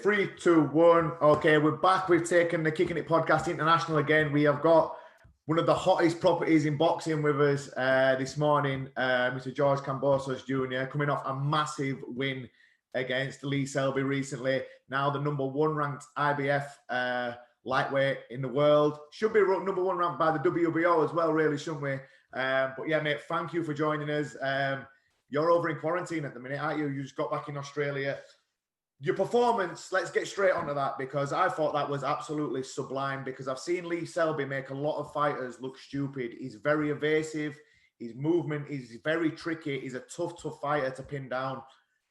3, 2, 1. Okay, we're back. We've taken the Kickin It podcast international again. We have got one of the hottest properties in boxing with us this morning, Mr. George Kambosos Jr., coming off a massive win against Lee Selby recently. Now the #1 ranked IBF lightweight in the world. Should be #1 ranked by the WBO as well, really, shouldn't we? But yeah, mate, thank you for joining us. You're over in quarantine at the minute, aren't you? You just got back in Australia. Your performance, let's get straight onto that, because I thought that was absolutely sublime, because I've seen Lee Selby make a lot of fighters look stupid. He's very evasive. His movement is very tricky. He's a tough fighter to pin down.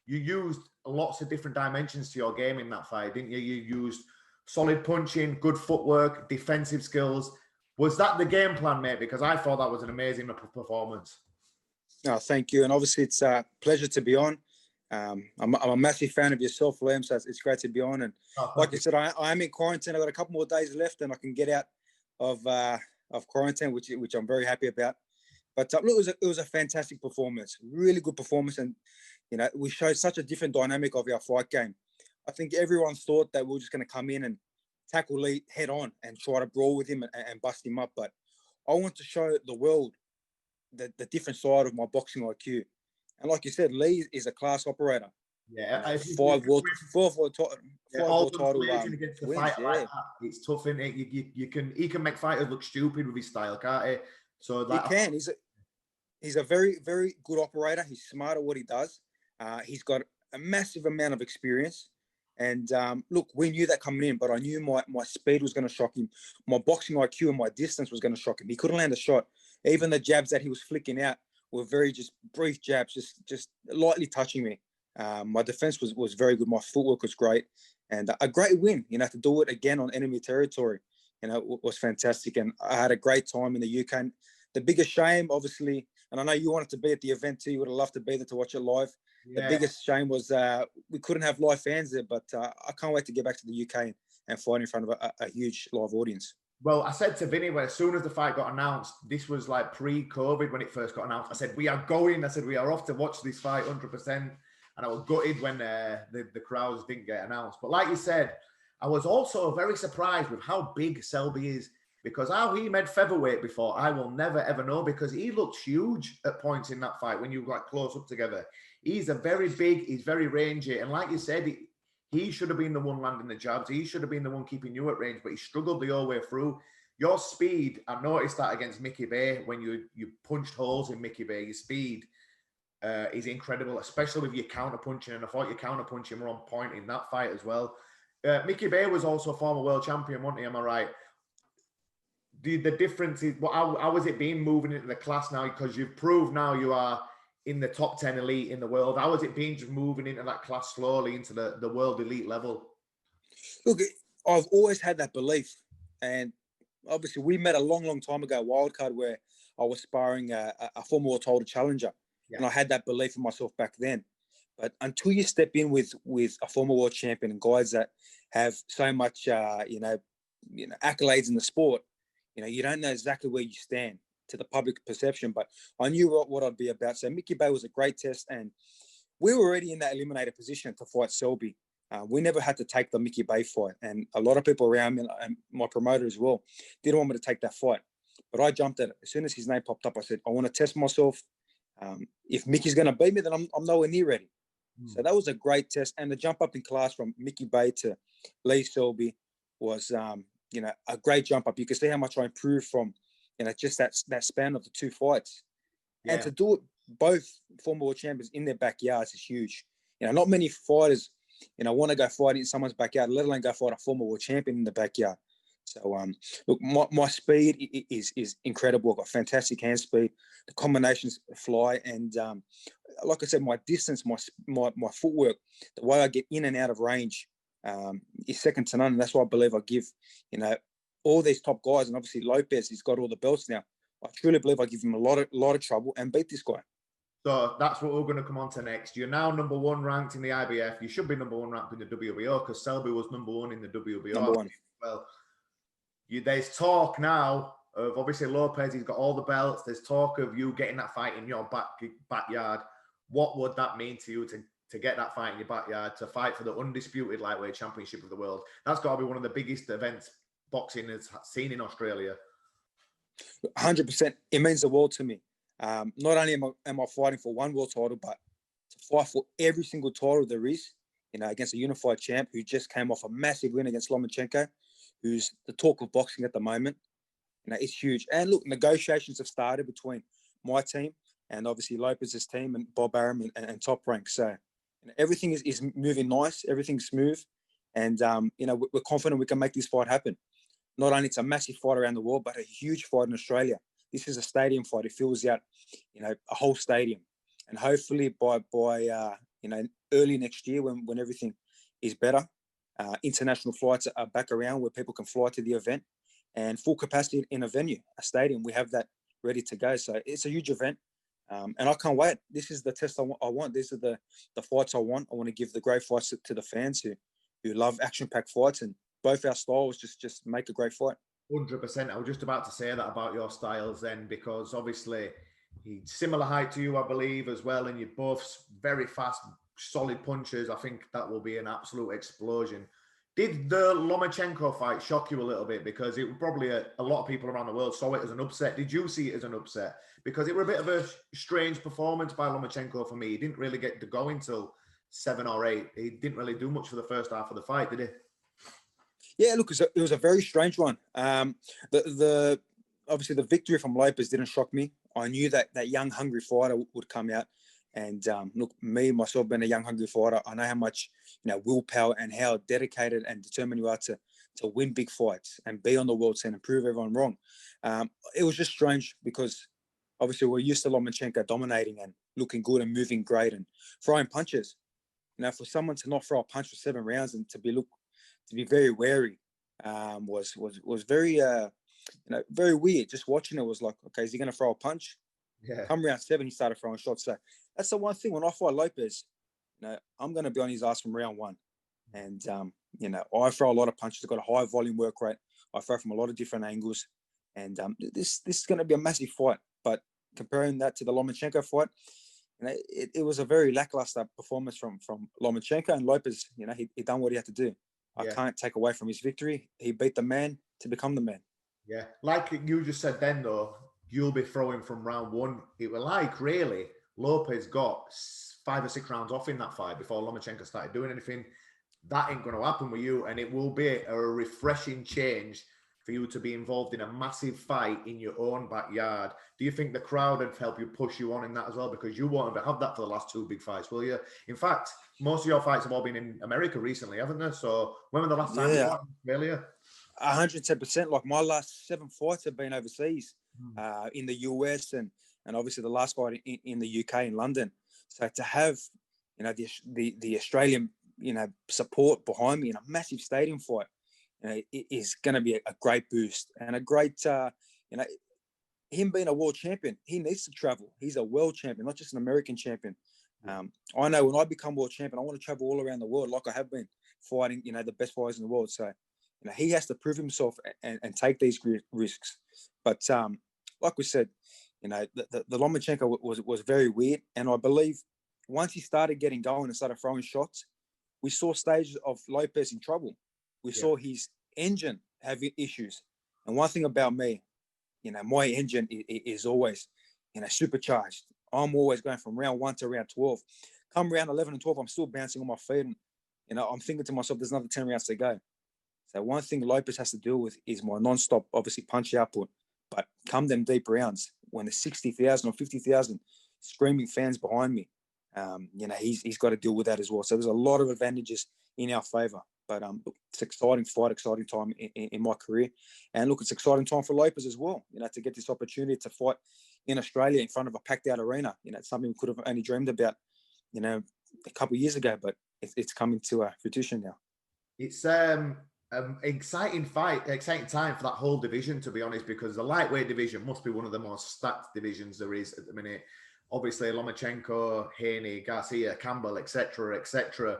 You used lots of different dimensions to your game in that fight, didn't you? You used solid punching, good footwork, defensive skills. Was that the game plan, mate? Because I thought that was an amazing performance. Oh, thank you. And obviously it's a pleasure to be on. I'm a massive fan of yourself, Liam, so it's great to be on. And like you said, I am in quarantine. I've got a couple more days left and I can get out of quarantine, which I'm very happy about. But look, it was a fantastic performance, really good performance. And, you know, we showed such a different dynamic of our fight game. I think everyone thought that we were just going to come in and tackle Lee head on and try to brawl with him and bust him up. But I want to show the world the different side of my boxing IQ. And like you said, Lee is a class operator. Yeah, five world title against the fighter like that. It's tough, isn't it? He can make fighters look stupid with his style, can't he? So that, he can. He's a very, very good operator. He's smart at what he does. He's got a massive amount of experience. And look, we knew that coming in, but I knew my speed was going to shock him. My boxing IQ and my distance was going to shock him. He couldn't land a shot. Even the jabs that he was flicking out were very just brief jabs, just lightly touching me. My defense was very good. My footwork was great, and a great win. You know, to do it again on enemy territory, you know, was fantastic. And I had a great time in the UK. And the biggest shame, obviously, and I know you wanted to be at the event too. You would have loved to be there to watch it live. Yeah. The biggest shame was we couldn't have live fans there, but I can't wait to get back to the UK and fight in front of a huge live audience. Well, I said to Vinny, as soon as the fight got announced, this was like pre-COVID when it first got announced. I said, we are going. I said, we are off to watch this fight 100%. And I was gutted when the crowds didn't get announced. But like you said, I was also very surprised with how big Selby is, because how he made featherweight before, I will never, ever know, because he looked huge at points in that fight when you got close up together. He's a very big, he's very rangy. And like you said, he should have been the one landing the jabs. He should have been the one keeping you at range, but he struggled the whole way through. Your speed, I noticed that against Mickey Bay, when you punched holes in Mickey Bay, your speed is incredible, especially with your counter punching. And I thought your counter punching were on point in that fight as well. Mickey Bay was also a former world champion, wasn't he? Am I right? The difference is, how has it been moving into the class now? Because you've proved now you are in the top 10 elite in the world. How has it been just moving into that class slowly into the world elite level? Look, I've always had that belief. And obviously we met a long time ago, wildcard, where I was sparring a former world title challenger. Yeah. And I had that belief in myself back then. But until you step in with a former world champion and guys that have so much, accolades in the sport, you don't know exactly where you stand to the public perception. But I knew what I'd be about. So Mickey Bay was a great test, and we were already in that eliminator position to fight Selby. We never had to take the Mickey Bay fight, and a lot of people around me, and my promoter as well, didn't want me to take that fight. But I jumped at it. As soon as his name popped up, I said, I want to test myself. If Mickey's going to beat me, then I'm nowhere near ready. So that was a great test. And the jump up in class from Mickey Bay to Lee Selby was, a great jump up. You can see how much I improved from, just that span of the two fights. Yeah. And to do it, both former world champions in their backyards is huge. Not many fighters, want to go fight in someone's backyard, let alone go fight a former world champion in the backyard. So, look, my speed is incredible. I've got fantastic hand speed. The combinations fly. And like I said, my distance, my footwork, the way I get in and out of range is second to none. And that's why I believe I give, all these top guys, and obviously Lopez, he's got all the belts now. I truly believe I give him a lot of trouble and beat this guy. So that's what we're going to come on to next. You're now #1 ranked in the IBF. You should be #1 ranked in the WBO, because Selby was #1 in the WBO. #1. Well, there's talk now of, obviously, Lopez, he's got all the belts. There's talk of you getting that fight in your backyard. What would that mean to you to to get that fight in your backyard, to fight for the undisputed lightweight championship of the world. That's got to be one of the biggest events boxing has seen in Australia. 100%. It means the world to me. Not only am I fighting for one world title, but to fight for every single title there is, against a unified champ who just came off a massive win against Lomachenko, who's the talk of boxing at the moment. It's huge. And look, negotiations have started between my team and obviously Lopez's team and Bob Arum and Top Rank. So everything is moving nice. Everything's smooth. And, we're confident we can make this fight happen. Not only it's a massive fight around the world, but a huge fight in Australia. This is a stadium fight. It fills out, a whole stadium. And hopefully by early next year when everything is better, international flights are back around where people can fly to the event and full capacity in a venue, a stadium. We have that ready to go. So it's a huge event. And I can't wait. This is the test I want. These are the fights I want. I want to give the great fights to the fans who love action-packed fights, and both our styles just make a great fight. 100%. I was just about to say that about your styles then, because obviously he's similar height to you, I believe, as well, and you're both very fast, solid punchers. I think that will be an absolute explosion. Did the Lomachenko fight shock you a little bit? Because it probably a lot of people around the world saw it as an upset. Did you see it as an upset? Because it was a bit of a strange performance by Lomachenko for me. He didn't really get to go until 7 or 8. He didn't really do much for the first half of the fight, did he? Yeah, look, it was a very strange one. The obviously the victory from Lopez didn't shock me. I knew that young, hungry fighter would come out. And look, myself being a young, hungry fighter, I know how much willpower and how dedicated and determined you are to win big fights and be on the world scene and prove everyone wrong. It was just strange because obviously we're used to Lomachenko dominating and looking good and moving great and throwing punches. For someone to not throw a punch for 7 rounds and to be very wary was very very weird. Just watching it was like, okay, is he going to throw a punch? Yeah. Come round 7, he started throwing shots. So that's the one thing when I fight Lopez, I'm going to be on his ass from round 1. And, I throw a lot of punches. I've got a high volume work rate. I throw from a lot of different angles. And this is going to be a massive fight. But comparing that to the Lomachenko fight, it was a very lackluster performance from Lomachenko. And Lopez, he done what he had to do. Yeah. I can't take away from his victory. He beat the man to become the man. Yeah. Like you just said then, though, you'll be throwing from round 1. It was like, really, Lopez got 5 or 6 rounds off in that fight before Lomachenko started doing anything. That ain't going to happen with you, and it will be a refreshing change for you to be involved in a massive fight in your own backyard. Do you think the crowd have helped you push you on in that as well? Because you wanted to have that for the last 2 big fights, will you? In fact, most of your fights have all been in America recently, haven't they? So when was the last time you fought in Australia? 110%. Like my last 7 fights have been overseas, in the US and obviously the last fight in the UK in London. So to have, the Australian, support behind me in a massive stadium fight, it is going to be a great boost and a great, him being a world champion, he needs to travel. He's a world champion, not just an American champion. I know when I become world champion, I want to travel all around the world like I have been fighting, the best fighters in the world. So, he has to prove himself and take these risks. But like we said, the Lomachenko was very weird. And I believe once he started getting going and started throwing shots, we saw stages of Lopez in trouble. We saw his engine having issues. And one thing about me, my engine is always, supercharged. I'm always going from round 1 to round 12. Come round 11 and 12, I'm still bouncing on my feet. And, I'm thinking to myself, there's another 10 rounds to go. So one thing Lopez has to deal with is my non-stop, obviously, punch output. But come them deep rounds, when there's 60,000 or 50,000 screaming fans behind me, he's got to deal with that as well. So there's a lot of advantages in our favor. But it's exciting fight, exciting time in my career. And look, it's exciting time for Lopez as well, to get this opportunity to fight in Australia in front of a packed out arena. It's something we could have only dreamed about, a couple of years ago, but it's coming to fruition now. It's exciting time for that whole division, to be honest, because the lightweight division must be one of the most stacked divisions there is at the minute. Obviously, Lomachenko, Haney, Garcia, Campbell, etc., etc.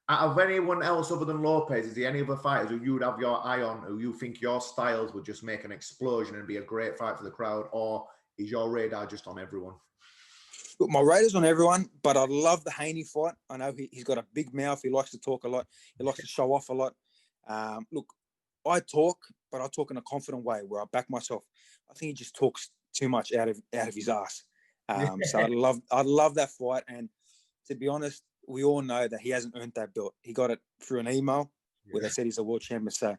Out of anyone else other than Lopez, is there any other fighters who you'd have your eye on, who you think your styles would just make an explosion and be a great fight for the crowd, or is your radar just on everyone? Look, my radar's on everyone, but I love the Haney fight. I know he's got a big mouth. He likes to talk a lot. He likes to show off a lot. Look, I talk, but I talk in a confident way where I back myself. I think he just talks too much out of his ass. So I'd love that fight. And to be honest, we all know that he hasn't earned that belt. He got it through an email where they said he's a world champion. So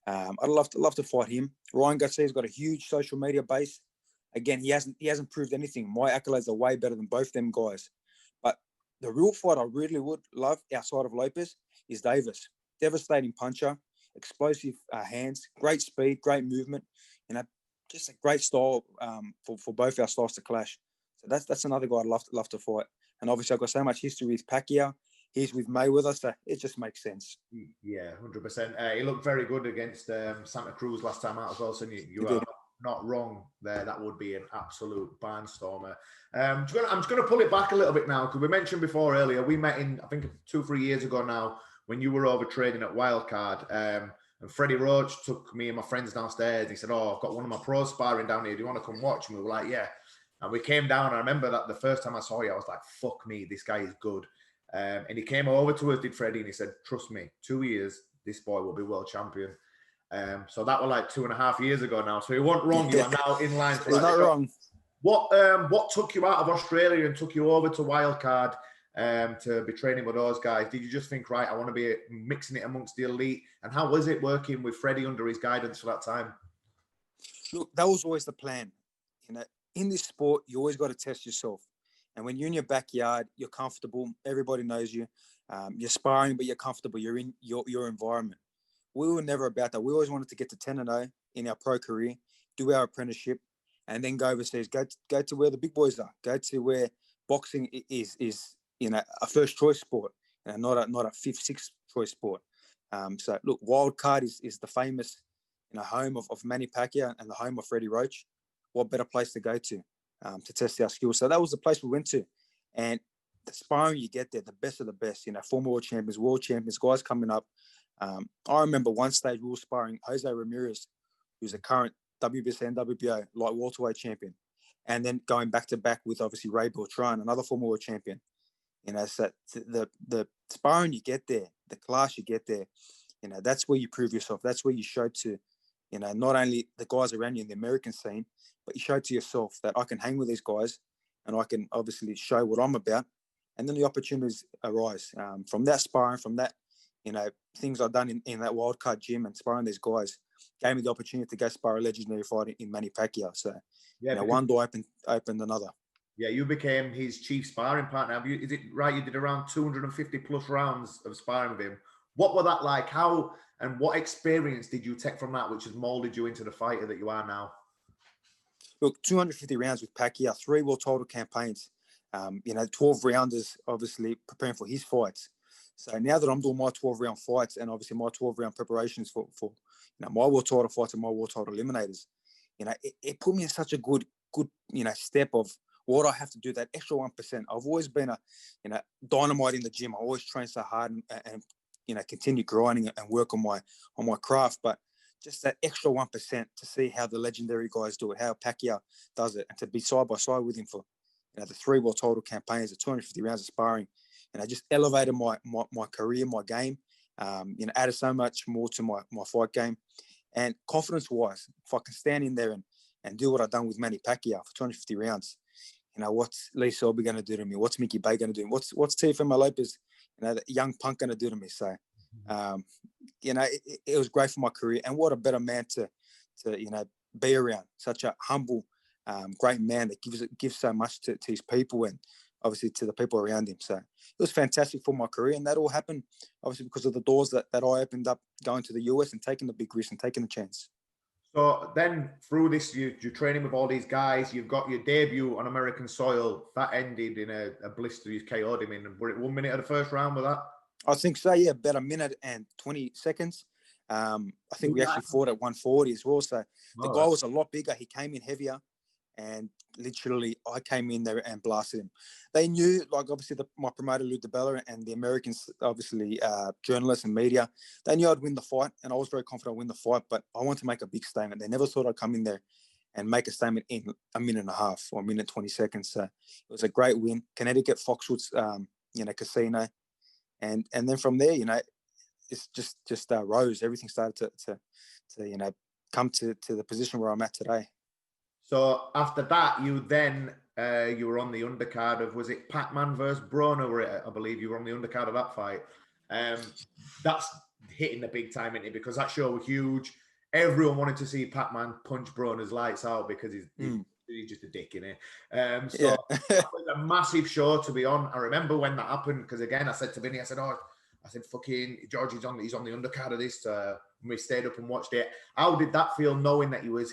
I'd love to fight him. Ryan Garcia's got a huge social media base. Again, he hasn't proved anything. My accolades are way better than both them guys. But the real fight I really would love outside of Lopez is Davis. Devastating puncher, explosive hands, great speed, great movement. Just a great style for both our styles to clash. So that's another guy I'd love to fight. And obviously I've got so much history with Pacquiao. He's with Mayweather, so it just makes sense. Yeah, 100%. He looked very good against Santa Cruz last time out as well. So you are not wrong there. That would be an absolute barnstormer. I'm just going to pull it back a little bit now because we mentioned before earlier, we met in, I think 2-3 years ago now when you were over trading at Wildcard. And Freddie Roach took me and my friends downstairs. He said, I've got one of my pros sparring down here. Do you want to come watch? And we were like, yeah. And we came down. I remember that the first time I saw you, I was like, fuck me, this guy is good. And he came over to us, did Freddie, and he said, trust me, 2 years, this boy will be world champion. So that was like 2.5 years ago now. So you weren't wrong. You are now in line for that. You're not wrong. What took you out of Australia and took you over to Wildcard to be training with those guys? Did you just think, right, I want to be mixing it amongst the elite? And how was it working with Freddie under his guidance for that time? Look, that was always the plan. In this sport, you always got to test yourself. And when you're in your backyard, you're comfortable. Everybody knows you. You're sparring, but you're comfortable. You're in your environment. We were never about that. We always wanted to get to 10-0 in our pro career, do our apprenticeship, and then go overseas. Go to where the big boys are. Go to where boxing is a first choice sport, not a fifth, sixth choice sport. So look, Wildcard is the famous, home of Manny Pacquiao and the home of Freddie Roach. What better place to go to test our skills? So that was the place we went to, and the sparring you get there, the best of the best. Former world champions, guys coming up. I remember one stage we were sparring Jose Ramirez, who's a current WBC and WBO light welterweight champion, and then going back to back with obviously Ray Beltran, another former world champion. So the sparring you get there, the class you get there, that's where you prove yourself. That's where you show to, not only the guys around you in the American scene, but you show to yourself that I can hang with these guys and I can obviously show what I'm about. And then the opportunities arise from that sparring, from that, things I've done in that Wildcard gym and sparring these guys gave me the opportunity to go spar a legendary fight in Manny Pacquiao. So, one door opened another. Yeah, you became his chief sparring partner. Is it right? You did around 250 plus rounds of sparring with him. What was that like? How and what experience did you take from that, which has molded you into the fighter that you are now? Look, 250 rounds with Pacquiao, 3 world title campaigns. 12 rounders, obviously preparing for his fights. So now that I'm doing my 12-round fights and obviously my 12-round preparations for my world title fights and my world title eliminators, it put me in such a good step of what I have to do, that extra 1%. I've always been a dynamite in the gym. I always train so hard and continue grinding and work on my craft, but just that extra 1% to see how the legendary guys do it, how Pacquiao does it, and to be side by side with him for the 3 world title campaigns, the 250 rounds of sparring, just elevated my career, my game, added so much more to my fight game. And confidence-wise, if I can stand in there and do what I've done with Manny Pacquiao for 250 rounds, what's Lee Selby going to do to me? What's Mickey Bay going to do? What's Teófimo Lopez, the young punk, going to do to me? So, it was great for my career. And what a better man to be around. Such a humble, great man that gives so much to his people and obviously to the people around him. So it was fantastic for my career. And that all happened obviously because of the doors that I opened up going to the US and taking the big risk and taking the chance. So then through this, you're training with all these guys. You've got your debut on American soil. That ended in a blister. You KO'd him in. Were it 1 minute of the first round with that? I think so, yeah. About 1 minute and 20 seconds. I think we actually fought at 140 as well. So the guy was a lot bigger. He came in heavier. And literally, I came in there and blasted him. They knew, like, obviously, my promoter, Lou DiBella, and the Americans, obviously, journalists and media, they knew I'd win the fight, and I was very confident I'd win the fight, but I wanted to make a big statement. They never thought I'd come in there and make a statement in a minute and a half or a minute 20 seconds. So it was a great win. Connecticut Foxwoods, casino, and then from there, it's just rose. Everything started to come to the position where I'm at today. So after that, you were on the undercard of, was it Pac-Man versus Broner? I believe you were on the undercard of that fight. That's hitting the big time, isn't it? Because that show was huge. Everyone wanted to see Pac-Man punch Broner's lights out because he's just a dick, innit? So that was a massive show to be on. I remember when that happened, because again, I said to Vinny, I said, fucking George, he's on the undercard of this. We stayed up and watched it. How did that feel, knowing that he was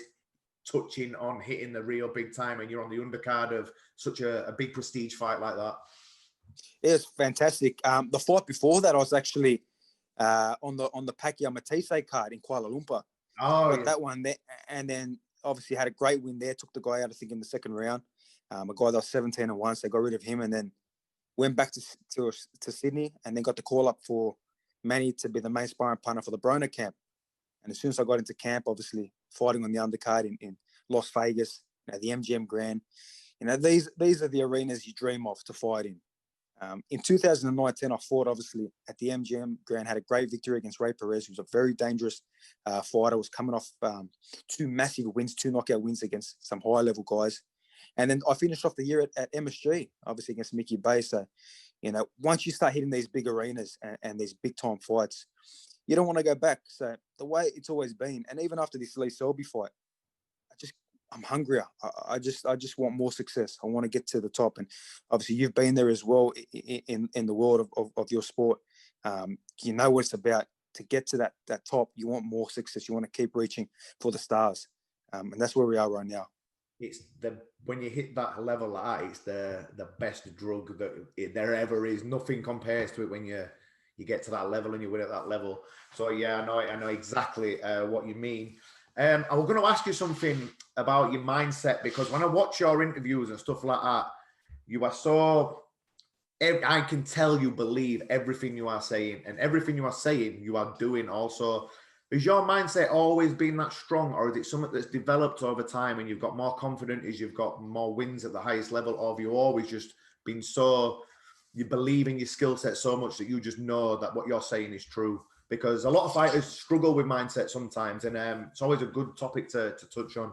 touching on hitting the real big time and you're on the undercard of such a big prestige fight like that? It was fantastic. The fight before that, I was actually on the Pacquiao Matisse card in Kuala Lumpur. Got that one there, and then obviously had a great win there. Took the guy out, I think, in the second round. A guy that was 17-1, so I got rid of him, and then went back to Sydney, and then got the call up for Manny to be the main sparring partner for the Broner camp. And as soon as I got into camp, obviously fighting on the undercard in Las Vegas, the MGM Grand, these are the arenas you dream of to fight in. In 2019, I fought obviously at the MGM Grand, had a great victory against Ray Perez, who was a very dangerous fighter. Was coming off two massive wins, 2 knockout wins against some high level guys. And then I finished off the year at MSG, obviously against Mickey Bay. So, once you start hitting these big arenas and these big time fights, you don't want to go back. So the way it's always been, and even after this Lee Selby fight, I'm hungrier. I just want more success. I want to get to the top. And obviously you've been there as well in the world of your sport. You know what it's about. To get to that top, you want more success. You want to keep reaching for the stars. And that's where we are right now. When you hit that level like that, it's the best drug that there ever is. Nothing compares to it when you get to that level and you win at that level. So yeah, I know exactly what you mean. I was going to ask you something about your mindset, because when I watch your interviews and stuff like that, you are so, I can tell you believe everything you are saying, and everything you are saying, you are doing also. Has your mindset always been that strong, or is it something that's developed over time and you've got more confident as you've got more wins at the highest level, or have you always just been you believe in your skill set so much that you just know that what you're saying is true? Because a lot of fighters struggle with mindset sometimes, and it's always a good topic to touch on.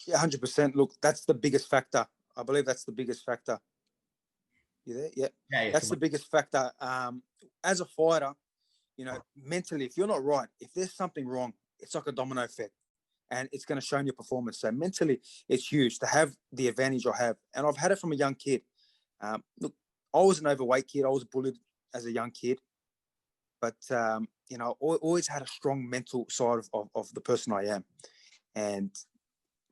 Yeah, 100%. Look, that's the biggest factor. I believe that's the biggest factor. You there? Yeah. That's the biggest factor. As a fighter, mentally, if you're not right, if there's something wrong, it's like a domino effect, and it's going to show in your performance. So mentally, it's huge to have the advantage I have. And I've had it from a young kid. Look, I was an overweight kid. I was bullied as a young kid. But, I always had a strong mental side of the person I am. And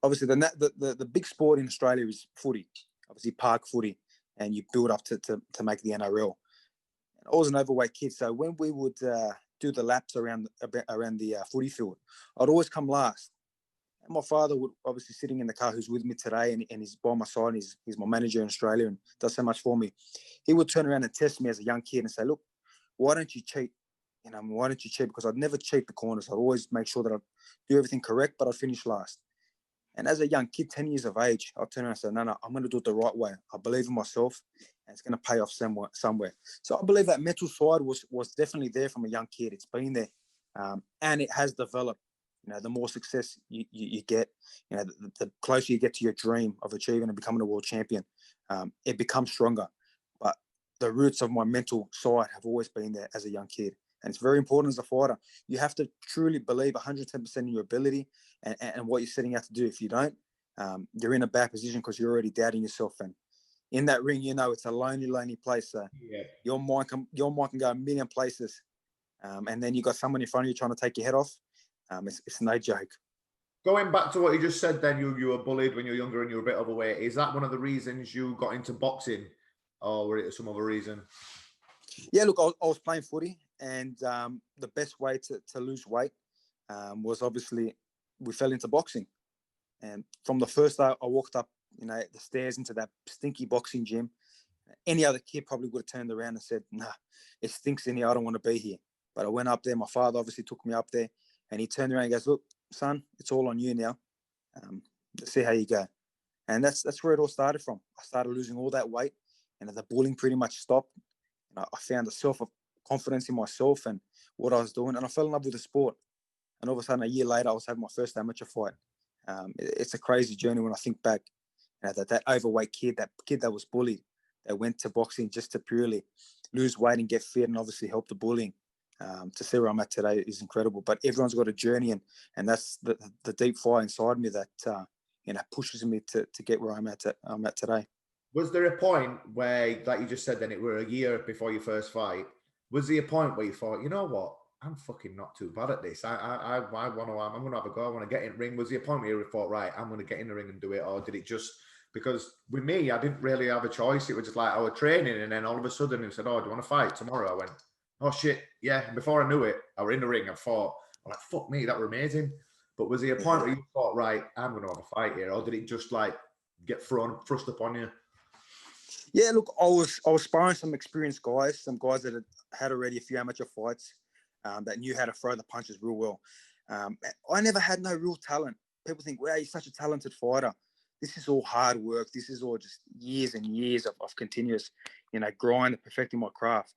obviously, the big sport in Australia is footy, obviously park footy, and you build up to make the NRL. And I was an overweight kid, so when we would do the laps around the footy field, I'd always come last. And my father would obviously sitting in the car, who's with me today, and he's by my side. He's my manager in Australia and does so much for me. He would turn around and test me as a young kid and say, "Look, why don't you cheat? Why don't you cheat?" Because I'd never cheat the corners. I'd always make sure that I'd do everything correct, but I'd finish last. And as a young kid, 10 years of age, I'll turn around and say, no, I'm going to do it the right way. I believe in myself, and it's going to pay off somewhere. So I believe that mental side was definitely there from a young kid. It's been there, and it has developed. The more success you get, the closer you get to your dream of achieving and becoming a world champion, it becomes stronger. But the roots of my mental side have always been there as a young kid. And it's very important as a fighter. You have to truly believe 110% in your ability and what you're setting out to do. If you don't, you're in a bad position because you're already doubting yourself. And in that ring, it's a lonely place. So your mind can go a million places. And then you got someone in front of you trying to take your head off. It's no joke. Going back to what you just said, then you were bullied when you were younger and you were a bit overweight. Is that one of the reasons you got into boxing, or were it some other reason? Yeah, look, I was playing footy, and the best way to lose weight was obviously we fell into boxing. And from the first day I walked up, the stairs into that stinky boxing gym, any other kid probably would have turned around and said, "Nah, it stinks in here. I don't want to be here." But I went up there. My father obviously took me up there, and he turned around and goes, "Look, son, it's all on you now. to see how you go. And that's where it all started from. I started losing all that weight, and the bullying pretty much stopped. And I found a self-confidence in myself and what I was doing, and I fell in love with the sport. And all of a sudden, a year later, I was having my first amateur fight. It's a crazy journey when I think back. That overweight kid, that kid that was bullied, that went to boxing just to purely lose weight and get fit, and obviously help the bullying. To see where I'm at today is incredible. But everyone's got a journey, and that's the deep fire inside me that pushes me to get where I'm at today. Was there a point where, like you just said, then it were a year before your first fight? Was there a point where you thought, you know what, I'm fucking not too bad at this. I'm gonna have a go. I want to get in the ring. Was there a point where you thought, right, I'm gonna get in the ring and do it, or did it just? Because with me, I didn't really have a choice. It was just like I was training, and then all of a sudden, he said, "Oh, do you want to fight tomorrow?" I went, "Oh shit, yeah." And before I knew it, I were in the ring and fought. I'm like, "Fuck me, that were amazing." But was there a point where you thought, right, I'm gonna have a fight here, or did it just like get thrust upon you? Yeah, look, I was sparring some experienced guys, some guys that had already a few amateur fights, that knew how to throw the punches real well. I never had no real talent. People think, wow, you're such a talented fighter. This is all hard work. This is all just years and years of continuous, grind and perfecting my craft.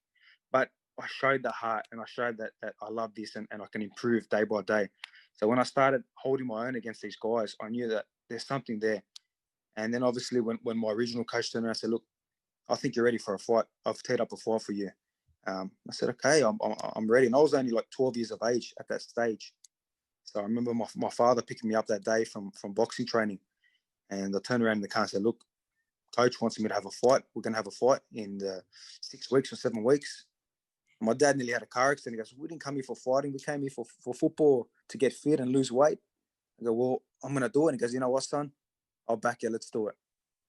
But I showed the heart, and I showed that I love this and I can improve day by day. So when I started holding my own against these guys, I knew that there's something there. And then obviously when my original coach turned around and said, look, I think you're ready for a fight. I've teed up a fight for you. I said, okay, I'm ready. And I was only like 12 years of age at that stage. So I remember my father picking me up that day from boxing training. And I turned around in the car and said, look, coach wants me to have a fight. We're going to have a fight in 6 weeks or 7 weeks. And my dad nearly had a car accident. He goes, we didn't come here for fighting. We came here for football, to get fit and lose weight. I go, well, I'm going to do it. And he goes, you know what, son? I'll back you. Let's do it.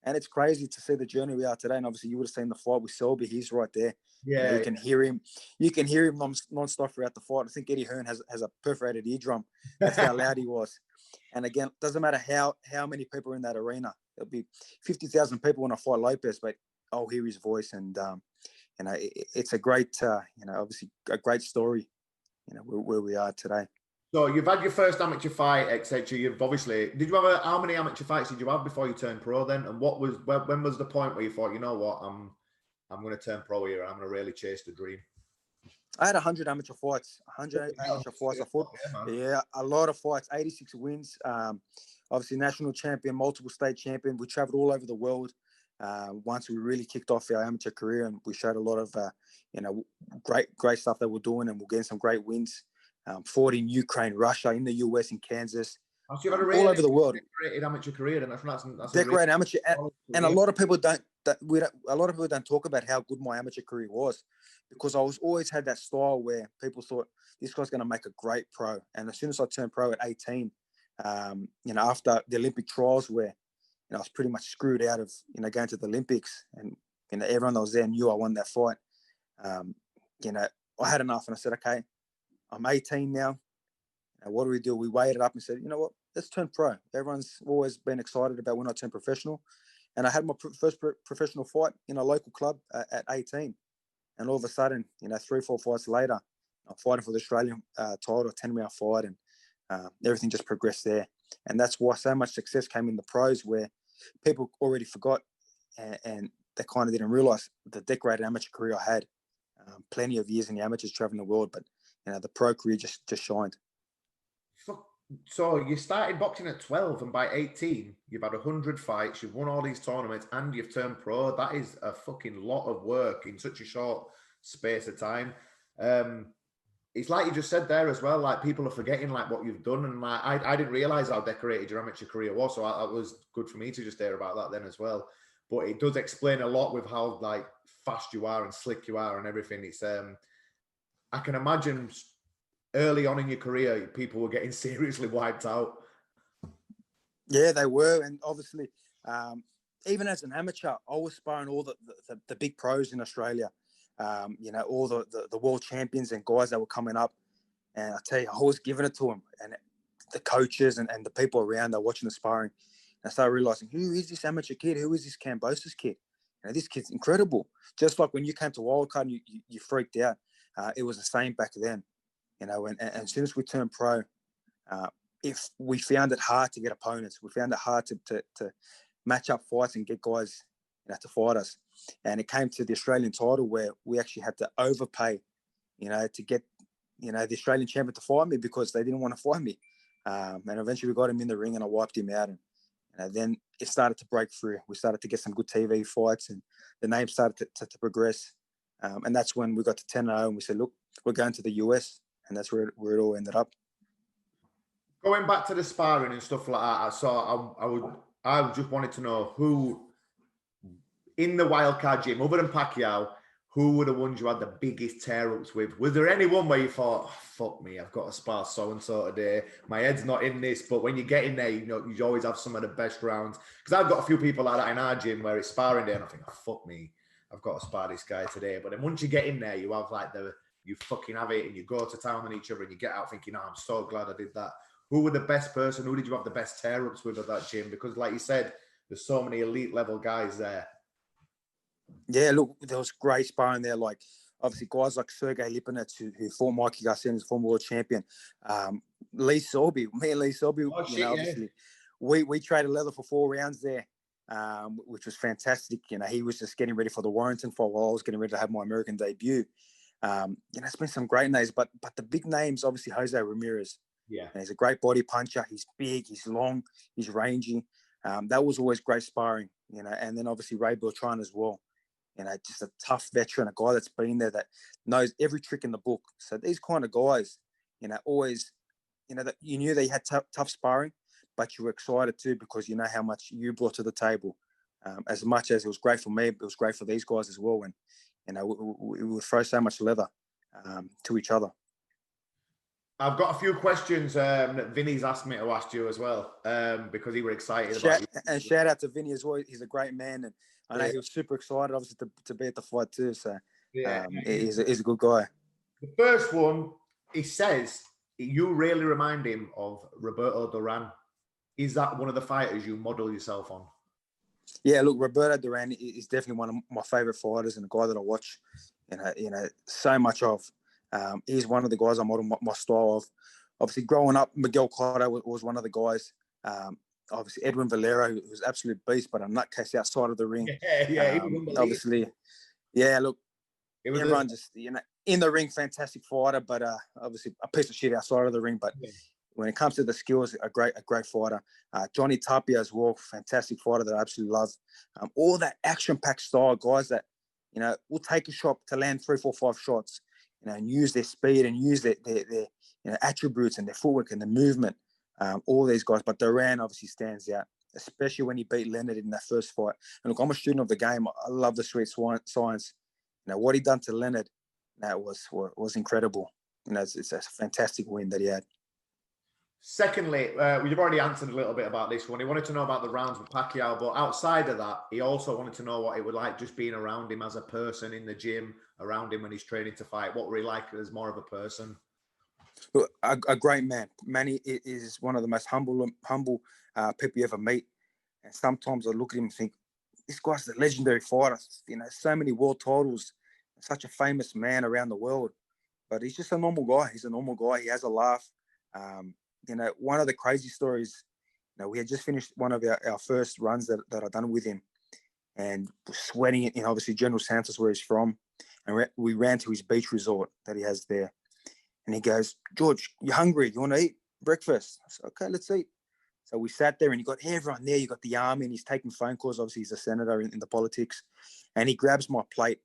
And it's crazy to see the journey we are today. And obviously, you would have seen the fight with Selby. He's right there. Yeah, you can hear him. You can hear him non-stop throughout the fight. I think Eddie Hearn has a perforated eardrum. That's how loud he was. And again, doesn't matter how many people are in that arena. There'll be 50,000 people when I fight Lopez, but I'll hear his voice. And it's a great, obviously a great story. Where we are today. So you've had your first amateur fight, etc. You've obviously, how many amateur fights did you have before you turned pro then? And when was the point where you thought, you know what, I'm going to turn pro here and I'm going to really chase the dream? I had 100 amateur fights. 100 amateur fights. I fought, a lot of fights. 86 wins. Obviously, national champion, multiple state champion. We traveled all over the world. Once we really kicked off our amateur career, and we showed a lot of, great stuff that we're doing, and we're getting some great wins. Fought in Ukraine, Russia, in the US, in Kansas, so you had a really all over the world. Decorated amateur career, and that's decorated amateur, and a lot of people don't. A lot of people don't talk about how good my amateur career was, because I was always had that style where people thought this guy's going to make a great pro. And as soon as I turned pro at 18, after the Olympic trials, where I was pretty much screwed out of going to the Olympics, and everyone that was there knew I won that fight. I had enough, and I said, okay, I'm 18 now. What do? We weighed it up and said, you know what? Let's turn pro. Everyone's always been excited about when I turned professional. And I had my first professional fight in a local club at 18. And all of a sudden, 3-4 fights later, I'm fighting for the Australian title, 10-round fight, and everything just progressed there. And that's why so much success came in the pros, where people already forgot and they kind of didn't realize the decorated amateur career I had. Plenty of years in the amateurs traveling the world, but the pro career just shined. So you started boxing at 12, and by 18, you've had 100 fights, you've won all these tournaments, and you've turned pro. That is a fucking lot of work in such a short space of time. It's like you just said there as well, like people are forgetting like what you've done, and like I didn't realize how decorated your amateur career was, so it was good for me to just hear about that then as well. But it does explain a lot with how like fast you are and slick you are and everything. It's I can imagine early on in your career, people were getting seriously wiped out. Yeah, they were. And obviously, even as an amateur, I was sparring all the big pros in Australia, all the world champions and guys that were coming up. And I tell you, I was giving it to them. And the coaches and the people around, they're watching the sparring. And I started realizing, who is this amateur kid? Who is this Kambosos kid? This kid's incredible. Just like when you came to Wildcard and you freaked out. It was the same back then. And as soon as we turned pro, if we found it hard to get opponents, we found it hard to match up fights and get guys, to fight us. And it came to the Australian title where we actually had to overpay, to get, the Australian champion to fight me because they didn't want to fight me. And eventually we got him in the ring and I wiped him out. And then it started to break through. We started to get some good TV fights and the name started to progress. And that's when we got to 10-0 and we said, look, we're going to the US. And that's where it all ended up. Going back to the sparring and stuff like that, I just wanted to know who in the wildcard gym, other than Pacquiao, who were the ones you had the biggest tear-ups with? Was there anyone where you thought, oh, fuck me, I've got to spar so-and-so today. My head's not in this. But when you get in there, you always have some of the best rounds. Because I've got a few people like that in our gym where it's sparring day and I think, oh, fuck me, I've got to spar this guy today. But then once you get in there, you have like you fucking have it and you go to town on each other and you get out thinking, oh, I'm so glad I did that. Who were the best person? Who did you have the best tear-ups with at that gym? Because like you said, there's so many elite level guys there. Yeah, look, there was great sparring there. Like, obviously, guys like Sergey Lipinets, who fought Mikey Garcia and is former world champion. Lee Selby, me and Lee Selby, obviously, we traded leather for 4 rounds there, which was fantastic. He was just getting ready for the Warrington fight while I was getting ready to have my American debut. It's been some great names, but the big names, obviously, Jose Ramirez. Yeah, and he's a great body puncher. He's big, he's long, he's rangy. That was always great sparring, and then obviously Ray Beltran as well. Just a tough veteran, a guy that's been there, that knows every trick in the book. So these kind of guys, always, that you knew they had tough sparring, but you were excited too because you know how much you brought to the table. As much as it was great for me, it was great for these guys as well. And, we would throw so much leather to each other. I've got a few questions that Vinny's asked me to ask you as well, because he were excited about you. And shout out to Vinny as well. He's a great man, and I know he was super excited, obviously, to be at the fight too. So he's a good guy. The first one, he says, you really remind him of Roberto Duran. Is that one of the fighters you model yourself on? Yeah, look, Roberto Duran is definitely one of my favorite fighters and a guy that I watch, so much of. He's one of the guys I model my style of. Obviously, growing up, Miguel Cotto was one of the guys. Obviously, Edwin Valero, who was absolute beast, but a nutcase outside of the ring. Yeah, obviously. Yeah, look, everyone just, in the ring, fantastic fighter, but obviously a piece of shit outside of the ring. But when it comes to the skills, a great fighter. Johnny Tapia as well, fantastic fighter that I absolutely love. All that action-packed style, guys that, will take a shot to land 3, 4, 5 shots, and use their speed and use their attributes and their footwork and the movement. All these guys, but Duran obviously stands out, especially when he beat Leonard in that first fight. And look, I'm a student of the game. I love the street science. What he done to Leonard, that was incredible. It's a fantastic win that he had. Secondly, we've already answered a little bit about this one. He wanted to know about the rounds with Pacquiao, but outside of that, he also wanted to know what it would like just being around him as a person in the gym, around him when he's training to fight. What were he like as more of a person? A great man. Manny is one of the most humble people you ever meet. And sometimes I look at him and think, this guy's a legendary fighter. So many world titles, such a famous man around the world. But he's just a normal guy. He's a normal guy. He has a laugh. One of the crazy stories, we had just finished one of our first runs that I done with him, and sweating in obviously General Santos, where he's from. And we ran to his beach resort that he has there. And he goes, George, you hungry? You want to eat breakfast? I said, okay, let's eat. So we sat there and you got everyone there. You got the army and he's taking phone calls. Obviously, he's a senator in the politics. And he grabs my plate.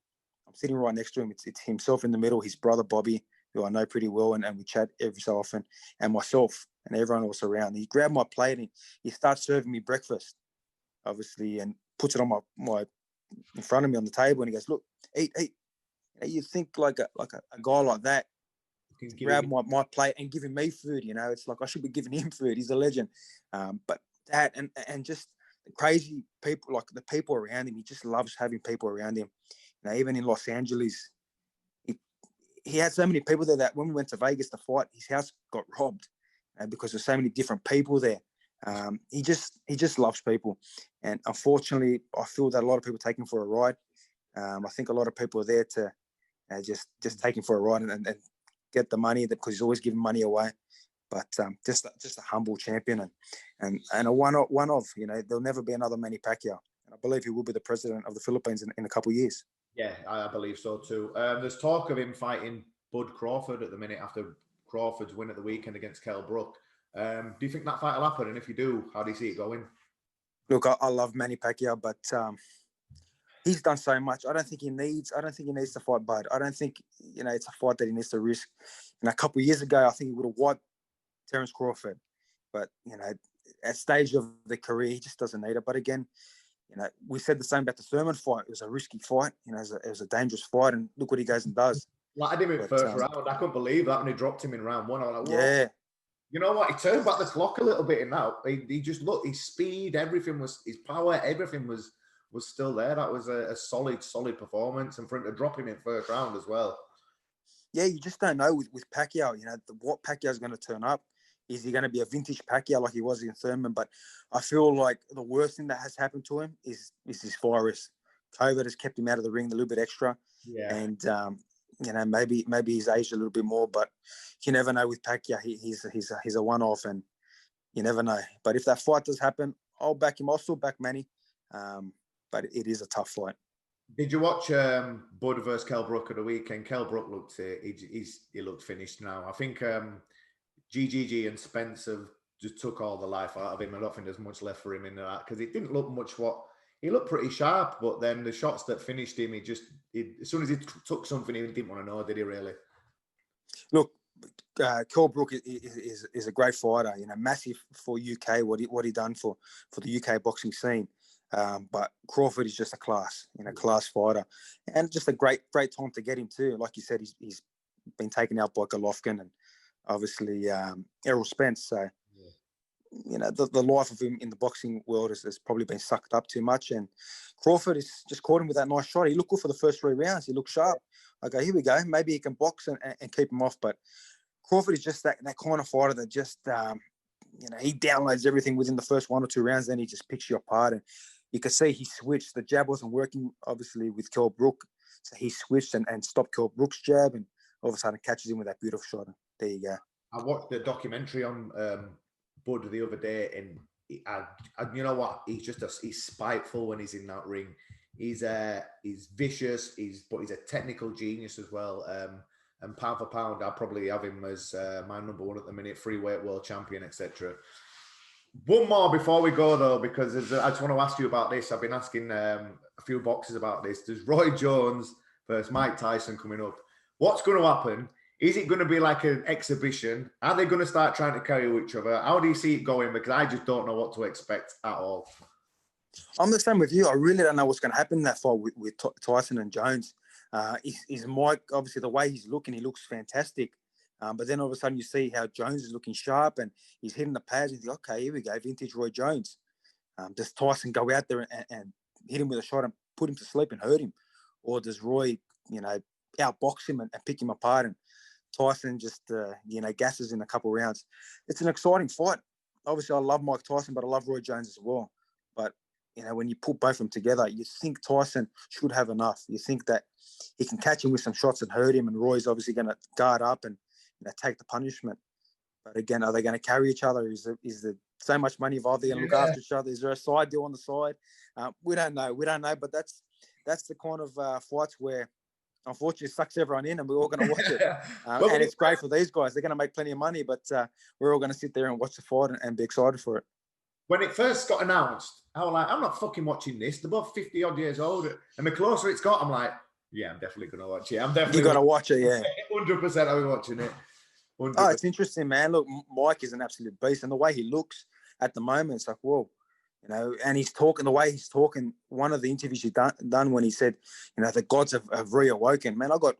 I'm sitting right next to him. It's himself in the middle, his brother, Bobby, who I know pretty well. And we chat every so often. And myself and everyone else around. He grabbed my plate and he starts serving me breakfast, obviously, and puts it on my in front of me on the table. And he goes, look, eat. You think like a guy like that, grab my plate and giving me food, it's like I should be giving him food. He's a legend. But that and just the crazy people, like the people around him, he just loves having people around him. Even in Los Angeles, he had so many people there that when we went to Vegas to fight, his house got robbed because there's so many different people there. He just loves people. And unfortunately, I feel that a lot of people take him for a ride. I think a lot of people are there to, just take him for a ride and get the money because he's always giving money away. but just a humble champion and a one of. There'll never be another Manny Pacquiao, and I believe he will be the president of the Philippines in a couple of years. Yeah, I believe so too. There's talk of him fighting Bud Crawford at the minute after Crawford's win at the weekend against Kell Brook. Do you think that fight will happen? And if you do, how do you see it going? Look, I love Manny Pacquiao, but he's done so much. I don't think he needs to fight Bud. I don't think it's a fight that he needs to risk. A couple of years ago, I think he would have wiped Terence Crawford, but at stage of the career, he just doesn't need it. But again, we said the same about the Thurman fight. It was a risky fight. It was a dangerous fight, and look what he goes and does. Like, I did him in first round. I couldn't believe that when he dropped him in round one. I was like, whoa. Yeah. You know what? He turned back the clock a little bit in that. He just looked, his speed, everything was, his power, everything was still there. That was a solid performance. And for him to drop him in first round as well. Yeah, you just don't know with Pacquiao, what Pacquiao's going to turn up. Is he going to be a vintage Pacquiao like he was in Thurman? But I feel like the worst thing that has happened to him is his virus. COVID has kept him out of the ring a little bit extra. Yeah. And, maybe he's aged a little bit more, but you never know with Pacquiao. He's a one-off, and you never know. But if that fight does happen, I'll back him. I'll still back Manny. But it is a tough fight. Did you watch Bud versus Kell Brook at the weekend? Kell Brook looked he looked finished now. I think GGG and Spence have just took all the life out of him. I don't think there's much left for him in that because it didn't look much he looked pretty sharp, but then the shots that finished him, as soon as he took something, he didn't want to know, did he really? Look, Kell Brook is a great fighter, massive for UK, what he done for the UK boxing scene. But Crawford is just a class fighter, and just a great time to get him too. Like you said, he's been taken out by Golovkin and obviously Errol Spence. So, the life of him in the boxing world has probably been sucked up too much. And Crawford has just caught him with that nice shot. He looked good for the first 3 rounds. He looked sharp. Okay, here we go. Maybe he can box and keep him off. But Crawford is just that kind of fighter that just, he downloads everything within the first 1 or 2 rounds. Then he just picks you apart. And you could see he switched. The jab wasn't working, obviously, with Kell Brook. So he switched and stopped Kell Brook's jab. And all of a sudden catches him with that beautiful shot. And there you go. I watched the documentary on Bud the other day, and you know what? He's spiteful when he's in that ring. He's vicious. But he's a technical genius as well. And pound for pound, I'll probably have him as my number one at the minute, freeweight world champion, etc. One more before we go though, because I just want to ask you about this. I've been asking a few boxers about this. There's Roy Jones versus Mike Tyson coming up. What's going to happen? Is it going to be like an exhibition? Are they going to start trying to carry each other? How do you see it going? Because I just don't know what to expect at all. I'm the same with you. I really don't know what's going to happen in that fight with Tyson and Jones. Is Mike, obviously, the way he's looking, he looks fantastic. But then all of a sudden you see how Jones is looking sharp and he's hitting the pads and you think, okay, here we go, vintage Roy Jones. Does Tyson go out there and hit him with a shot and put him to sleep and hurt him? Or does Roy, outbox him and pick him apart, and Tyson just, gasses in a couple of rounds? It's an exciting fight. Obviously, I love Mike Tyson, but I love Roy Jones as well. But, when you put both of them together, you think Tyson should have enough. You think that he can catch him with some shots and hurt him, and Roy's obviously going to guard up and take the punishment. But again, are they going to carry each other? Is there so much money involved? They're going to look after each other. Is there a side deal on the side? We don't know. But that's the kind of fights where, unfortunately, it sucks everyone in, and we're all going to watch it. And it's great for these guys. They're going to make plenty of money, but we're all going to sit there and watch the fight and be excited for it. When it first got announced, I was like, I'm not fucking watching this. They're both 50 odd years old. And the closer it's got, I'm like, yeah, I'm definitely going to watch it. You got to watch it, yeah. 100% I'll be watching it. 100%. Oh, it's interesting, man. Look, Mike is an absolute beast. And the way he looks at the moment, it's like, whoa. And he's talking, the way he's talking, one of the interviews he done when he said, the gods have reawoken. Man, I got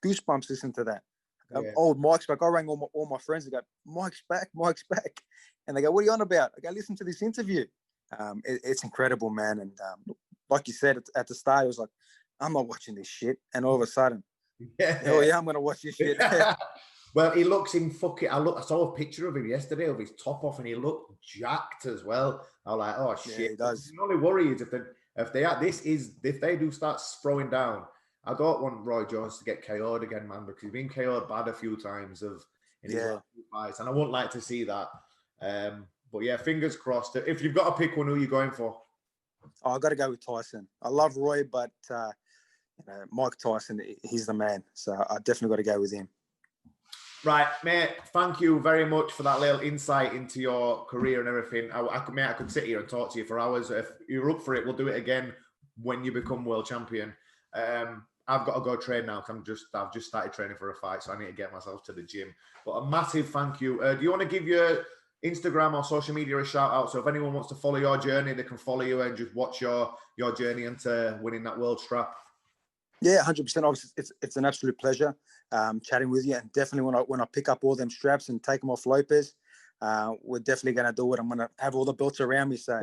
goosebumps listening to that. Yeah. Old Mike's back. I rang all my friends. They go, Mike's back. And they go, what are you on about? I go, listen to this interview. It's incredible, man. And like you said at the start, it was like, I'm not watching this shit. And all of a sudden, oh yeah, I'm going to watch this shit. Well, he looks in fucking. I saw a picture of him yesterday of his top off, and he looked jacked as well. I was like, oh shit. Yeah, he does. The only worry is if they do start throwing down, I don't want Roy Jones to get KO'd again, man, because he's been KO'd bad a few times. in his last 2 fights, and I wouldn't like to see that. But yeah, fingers crossed. If you've got to pick one, who are you going for? Oh, I got to go with Tyson. I love Roy, but Mike Tyson, he's the man. So I definitely got to go with him. Right, mate. Thank you very much for that little insight into your career and everything. I could sit here and talk to you for hours. If you're up for it, we'll do it again when you become world champion. I've got to go train now because I've just started training for a fight, so I need to get myself to the gym. But a massive thank you. Do you want to give your Instagram or social media a shout out? So if anyone wants to follow your journey, they can follow you and just watch your journey into winning that world strap. Yeah, 100%. Obviously, it's an absolute pleasure chatting with you. And definitely when I pick up all them straps and take them off Lopez, we're definitely going to do it. I'm going to have all the belts around me, so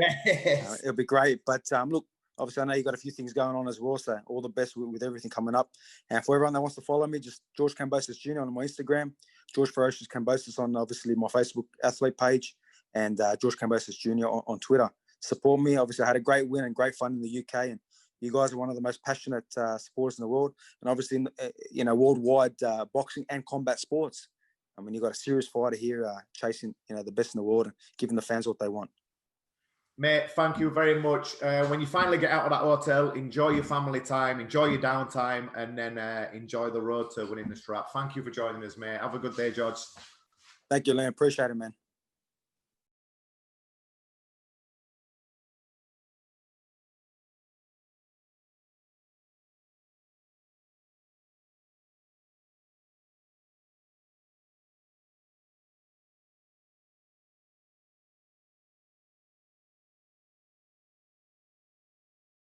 it'll be great. But look, obviously, I know you got a few things going on as well, so all the best with everything coming up. And for everyone that wants to follow me, just George Kambosos Jr. on my Instagram, George Ferocious Kambosos on obviously my Facebook athlete page, and George Kambosos Jr. on Twitter. Support me. Obviously, I had a great win and great fun in the UK, and you guys are one of the most passionate supporters in the world, and obviously, worldwide boxing and combat sports. I mean, you've got a serious fighter here chasing, the best in the world and giving the fans what they want. Mate, thank you very much. When you finally get out of that hotel, enjoy your family time, enjoy your downtime, and then enjoy the road to winning the strap. Thank you for joining us, mate. Have a good day, George. Thank you, Liam. Appreciate it, man.